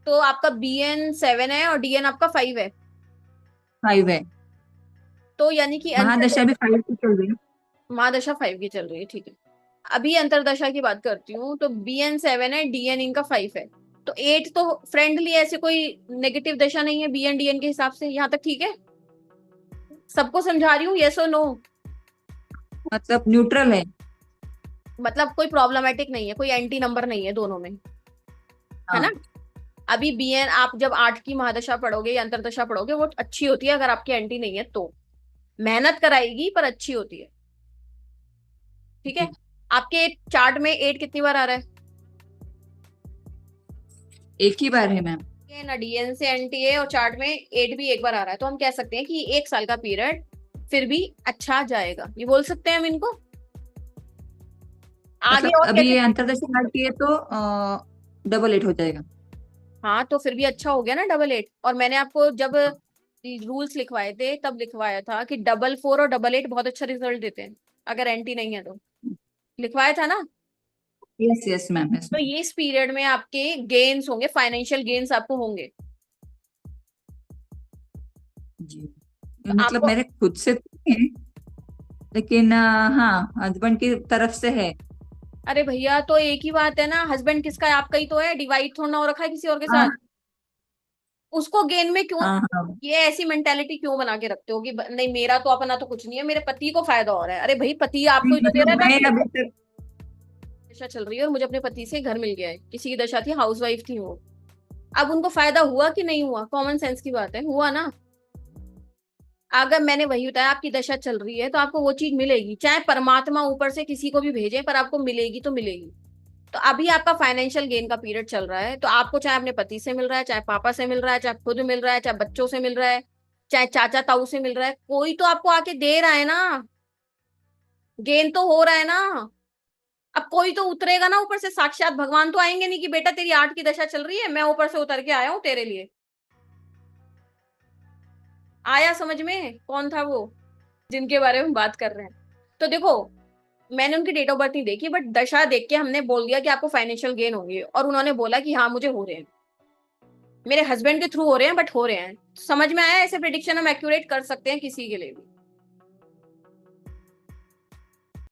तो आपका BN 7 है और DN आपका 5 है। 5 है। तो यानी कि महादशा भी 5 की चल रही है। महादशा 5 की चल रही है, ठीक है। अभी अंतरदशा की बात करती हूँ, तो BN 7 है, DN इनका 5 है। तो 8 तो फ्रेंडली, ऐसे कोई नेगेटिव दशा नहीं है BN DN के हिसाब से, यहाँ तक ठीक है। सबको समझा रही हूँ, यस और नो। मतलब न्यूट्रल है। मतलब कोई प्रॉब्लमेटिक नहीं है, कोई एंटी नंबर नहीं है दोनों में, है ना। हाँ। अभी BN आप जब 8 की महादशा पढ़ोगे या अंतरदशा पढ़ोगे, वो अच्छी होती है अगर आपकी एंटी नहीं है तो। मेहनत कराएगी पर अच्छी होती है, ठीक है। जी। आपके चार्ट में 8 कितनी बार आ रहा है? एक ही बार है मैम। ये ना DN से एंटी है और चार्ट में 8 भी एक बार आ रहा है, तो हम कह सकते हैं कि 1 साल का पीरियड फिर भी अच्छा जाएगा, ये बोल सकते हैं हम इनको। आगे मतलब और अभी कैसे? ये अंतरदर्शी काट की है तो डबल 8 हो जाएगा। हाँ, तो फिर भी अच्छा हो गया ना डबल 8। और मैंने आपको जब रूल्स लिखवाए थे तब लिखवाया था कि डबल 4 और डबल 8 बहुत अच्छा रिजल्ट देते हैं अगर एंटी नहीं है तो। लिखवाया था ना। यस यस मैम, यस तो मैम। ये इस पीरियड में आपके गेन्स होंगे, फाइनेंशियल गेन्स आपको होंगे। जी। तो मतलब आपको, मेरे खुद से तो नहीं है, लेकिन हाँ हस्बैंड की तरफ से है। अरे भैया तो एक ही बात है ना, हस्बैंड किसका है? आपका ही तो है, डिवाइड थोड़ा ना हो रखा है किसी और के साथ। हाँ उसको गेन में क्यों, हाँ हाँ। ये ऐसी मेंटेलिटी क्यों बना के रखते हो कि नहीं मेरा तो अपना तो कुछ नहीं है, मेरे पति को फायदा हो रहा है। अरे भाई, पति आपको नहीं, ही तो दे रहा मतलब है मैं पैसे। अभी तक। दशा चल रही है और मुझे अपने पति से घर मिल गया है, किसी की दशा थी, हाउसवाइफ थी वो। अब उनको फायदा हुआ कि नहीं हुआ? कॉमन सेंस की बात है, हुआ ना। अगर मैंने वही बताया, आपकी दशा चल रही है तो आपको वो चीज मिलेगी, चाहे परमात्मा ऊपर से किसी को भी भेजे, पर आपको मिलेगी तो मिलेगी। तो अभी आपका फाइनेंशियल गेन का पीरियड चल रहा है, तो आपको चाहे अपने पति से मिल रहा है, चाहे पापा से मिल रहा है, चाहे खुद मिल रहा है, चाहे बच्चों से मिल रहा है, चाहे चाचा ताऊ से मिल रहा है, कोई तो आपको आके दे रहा है ना। गेन तो हो रहा है ना। अब कोई तो उतरेगा ना ऊपर से, साक्षात भगवान तो आएंगे नहीं कि बेटा तेरी 8 की दशा चल रही है, मैं ऊपर से उतर के आया हूं तेरे लिए। आया समझ में कौन था वो जिनके बारे में बात कर रहे हैं? तो देखो, मैंने उनकी डेट ऑफ बर्थ नहीं देखी, बट दशा देख के हमने बोल दिया कि आपको फाइनेंशियल गेन होगी, और उन्होंने बोला कि हाँ मुझे हो रहे हैं। मेरे हस्बैंड के थ्रू हो रहे हैं, बट हो रहे हैं। समझ में आया? ऐसे प्रिडिक्शन हम एक्यूरेट कर सकते हैं किसी के लिए भी।